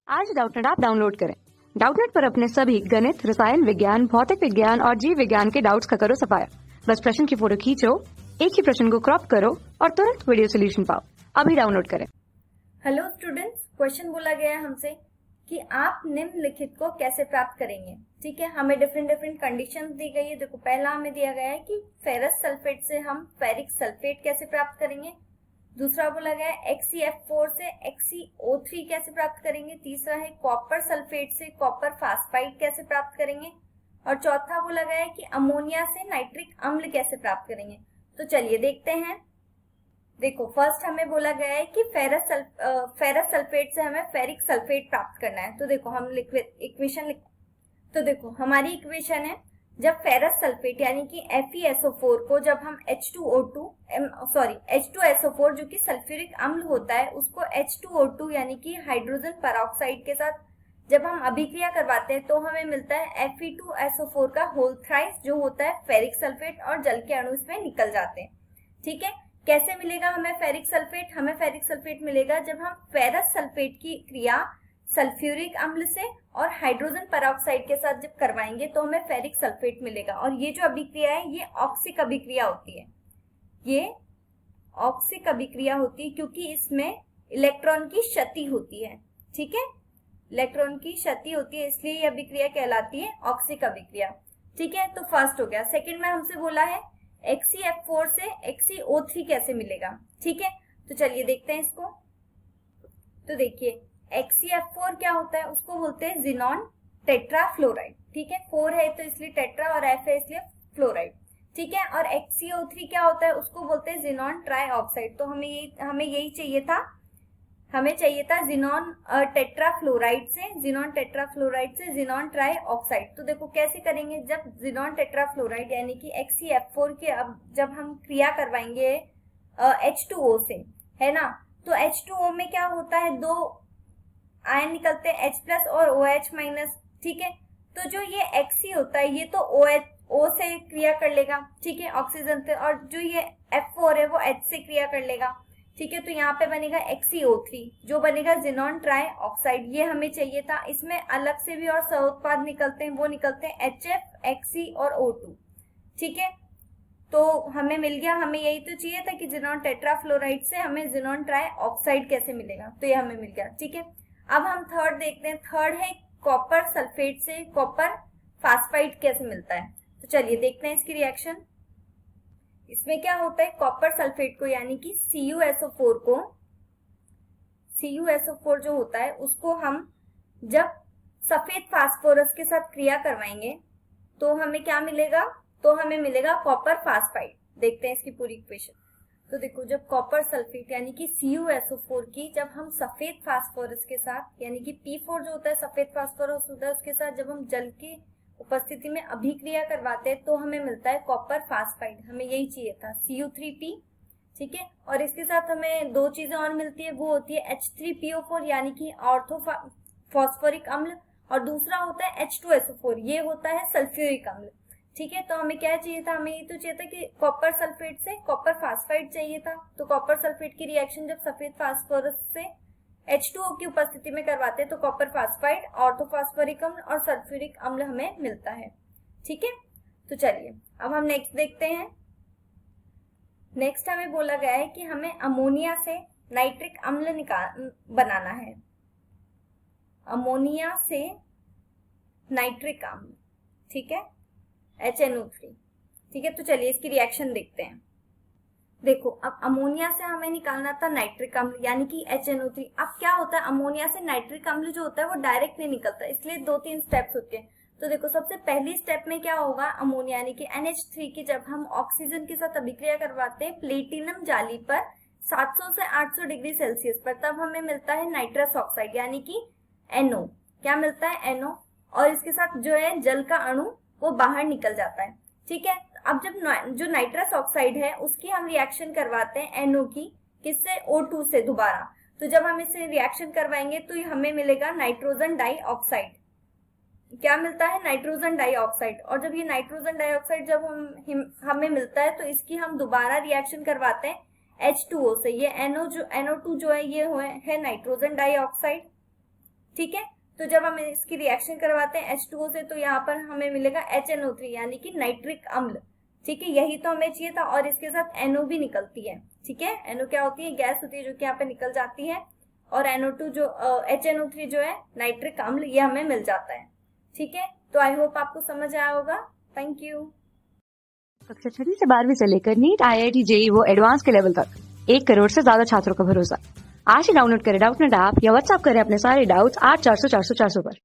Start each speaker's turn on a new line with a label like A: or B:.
A: आज Doubtnut app download करें। Doubtnut पर अपने सभी गणित, रसायन विज्ञान, भौतिक विज्ञान और जीव विज्ञान के डाउट्स का करो सफाया। बस प्रश्न की फोटो खींचो, एक ही प्रश्न को क्रॉप करो और तुरंत वीडियो सोल्यूशन पाओ। अभी डाउनलोड करें।
B: हेलो स्टूडेंट्स, क्वेश्चन बोला गया है हमसे कि आप निम्नलिखित को कैसे प्राप्त करेंगे। ठीक है, हमें डिफरेंट कंडीशंस दी गई है। देखो, पहला हमें दिया गया है कि फेरस सल्फेट से हम फेरिक सल्फेट कैसे प्राप्त करेंगे। दूसरा बोला गया है XeF4 से XeO3 कैसे प्राप्त करेंगे। तीसरा है कॉपर सल्फेट से कॉपर फास्फाइड कैसे प्राप्त करेंगे। और चौथा बोला गया है कि अमोनिया से नाइट्रिक अम्ल कैसे प्राप्त करेंगे। तो चलिए देखते हैं। देखो, फर्स्ट हमें बोला गया है कि फेरस सल्फेट से हमें फेरिक सल्फेट प्राप्त करना है। तो देखो, हम इक्वेशन तो देखो, हमारी इक्वेशन है, जब फेरस सल्फेट यानी कि FeSO4 को जब हम H2SO4 जो कि सल्फ्यूरिक अम्ल होता है उसको H2O2 यानी कि हाइड्रोजन पेरोक्साइड के साथ जब हम अभिक्रिया करवाते हैं तो हमें मिलता है Fe2SO4 का होल थ्राइस जो होता है फेरिक सल्फेट, और जल के अणु इसमें निकल जाते हैं। ठीक है, कैसे मिलेगा हमें फेरिक सल्फेट? हमें फेरिक सल्फेट मिलेगा जब हम फेरस सल्फेट की क्रिया सल्फ्यूरिक अम्ल से और हाइड्रोजन पेरोक्साइड के साथ जब करवाएंगे तो हमें फेरिक सल्फेट मिलेगा। और ये जो अभिक्रिया है ये ऑक्सिक अभिक्रिया होती है। ये ऑक्सिक अभिक्रिया होती है क्योंकि इसमें इलेक्ट्रॉन की क्षति होती है। ठीक है, इलेक्ट्रॉन की क्षति होती है, इसलिए ये अभिक्रिया कहलाती है ऑक्सिक अभिक्रिया। ठीक है, तो फर्स्ट हो गया। सेकंड में हमसे बोला है XeF4 से XeO3 कैसे मिलेगा। ठीक है, तो चलिए देखते हैं इसको। तो देखिए, XeF4 क्या होता है, उसको बोलते हैं जिनॉन टेट्राफ्लोराइड। ठीक है, 4 है तो इसलिए टेट्रा और F है इसलिए फ्लोराइड। ठीक है, और XeO3 क्या होता है, उसको बोलते हैं जिनॉन ट्राइऑक्साइड। तो हमें यही चाहिए था, हमें चाहिए था जिनॉन टेट्राफ्लोराइड से जिनॉन ट्राइऑक्साइड। तो देखो कैसे करेंगे, जब जिनॉन टेट्राफ्लोराइड यानी कि XeF4 के अब जब हम क्रिया करवाएंगे H2O से, है ना, तो H2O में क्या होता है, दो आयन निकलते हैं H+ और OH-। ठीक है, तो जो ये Xe होता है ये तो O से क्रिया कर लेगा, ठीक है, ऑक्सीजन से, और जो ये F4 है वो H से क्रिया कर लेगा। ठीक है, तो यहाँ पे बनेगा XeO3 जो बनेगा जिनॉन ट्राई ऑक्साइड। ये हमें चाहिए था। इसमें अलग से भी और सह-उत्पाद निकलते हैं, वो निकलते हैं HF, Xe और O2। ठीक है, तो हमें मिल गया। हमें यही तो चाहिए था कि जिनॉन टेट्राफ्लोराइड से हमें जिनॉन ट्राई ऑक्साइड कैसे मिलेगा, तो ये हमें मिल गया। ठीक है, अब हम थर्ड देखते हैं। थर्ड है कॉपर सल्फेट से कॉपर फास्फाइड कैसे मिलता है। तो चलिए देखते हैं इसकी रिएक्शन। इसमें क्या होता है, कॉपर सल्फेट को यानी कि CuSO4 जो होता है उसको हम जब सफेद फास्फोरस के साथ क्रिया करवाएंगे तो हमें क्या मिलेगा, तो हमें मिलेगा कॉपर फास्फाइड। देखते हैं इसकी पूरी इक्वेशन। तो देखो, जब कॉपर सल्फेट यानी कि CuSO4 की जब हम सफेद फास्फोरस के साथ यानी कि P4 जो होता है सफेद फास्फोरस होता है उसके साथ जब हम जल की उपस्थिति में अभिक्रिया करवाते हैं तो हमें मिलता है कॉपर फास्फाइड। हमें यही चाहिए था, Cu3P। ठीक है, और इसके साथ हमें दो चीजें और मिलती है, वो होती है H3PO4 यानी कि ऑर्थोफॉस्फोरिक अम्ल, और दूसरा होता है H2SO4, ये होता है सल्फ्यूरिक अम्ल। ठीक है, तो हमें क्या चाहिए था, हमें ये तो चाहिए था कि कॉपर सल्फेट से कॉपर फास्फाइड चाहिए था। तो कॉपर सल्फेट की रिएक्शन जब सफेद फास्फोरस से H2O की उपस्थिति में करवाते हैं तो कॉपर फास्फाइड, ऑर्थोफॉस्फोरिक अम्ल और सल्फ्यूरिक अम्ल हमें मिलता है। ठीक है, तो चलिए अब हम नेक्स्ट देखते हैं। नेक्स्ट हमें बोला गया है कि हमें अमोनिया से नाइट्रिक अम्ल बनाना है। अमोनिया से नाइट्रिक अम्ल, ठीक है, HNO3। ठीक है, तो चलिए इसकी रिएक्शन देखते हैं। देखो, अब अमोनिया से हमें निकालना था नाइट्रिक अम्ल यानी कि HNO3। अब क्या होता है, अमोनिया से नाइट्रिक अम्ल जो होता है वो डायरेक्ट नहीं निकलता, इसलिए 2-3 स्टेप्स होते हैं। तो देखो, सबसे पहली स्टेप में क्या होगा, अमोनिया यानी कि NH3 की जब हम ऑक्सीजन के साथ अभिक्रिया करवाते हैं प्लेटिनम जाली पर 700 से 800 डिग्री सेल्सियस पर, तब हमें मिलता है नाइट्रस ऑक्साइड यानी कि NO। क्या मिलता है, NO, और इसके साथ जो है जल का अणु वो बाहर निकल जाता है। ठीक है, अब जब जो नाइट्रस ऑक्साइड है उसकी हम रिएक्शन करवाते हैं NO की, किससे, O2 से दोबारा। तो जब हम इसे रिएक्शन करवाएंगे तो हमें मिलेगा नाइट्रोजन डाइऑक्साइड। क्या मिलता है, नाइट्रोजन डाइऑक्साइड। और जब ये नाइट्रोजन डाइऑक्साइड जब हमें मिलता है तो इसकी हम दोबारा रिएक्शन करवाते हैं H2O से। ये NO2 जो है ये है नाइट्रोजन डाइऑक्साइड। ठीक है। तो जब हम इसकी रिएक्शन करवाते हैं H2O से तो यहाँ पर हमें मिलेगा HNO3 यानी कि नाइट्रिक अम्ल। ठीक है, यही तो हमें चाहिए था। और इसके साथ NO भी निकलती है। ठीक है, NO क्या होती है? गैस होती है जो कि यहाँ पे निकल जाती है। और NO2 जो HNO3 जो है नाइट्रिक अम्ल, ये हमें मिल जाता है। ठीक है, तो आई होप आपको समझ आया होगा। Thank you.
A: कक्षा 6 से 12वीं से लेकर नीट, IIT, JEE वो एडवांस के लेवल तक 1 करोड़ से ज्यादा छात्रों का भरोसा। आज ही डाउनलोड करें डाउटनेट ऐप या व्हाट्सएप करें अपने सारे डाउट्स 8400 400 400 पर।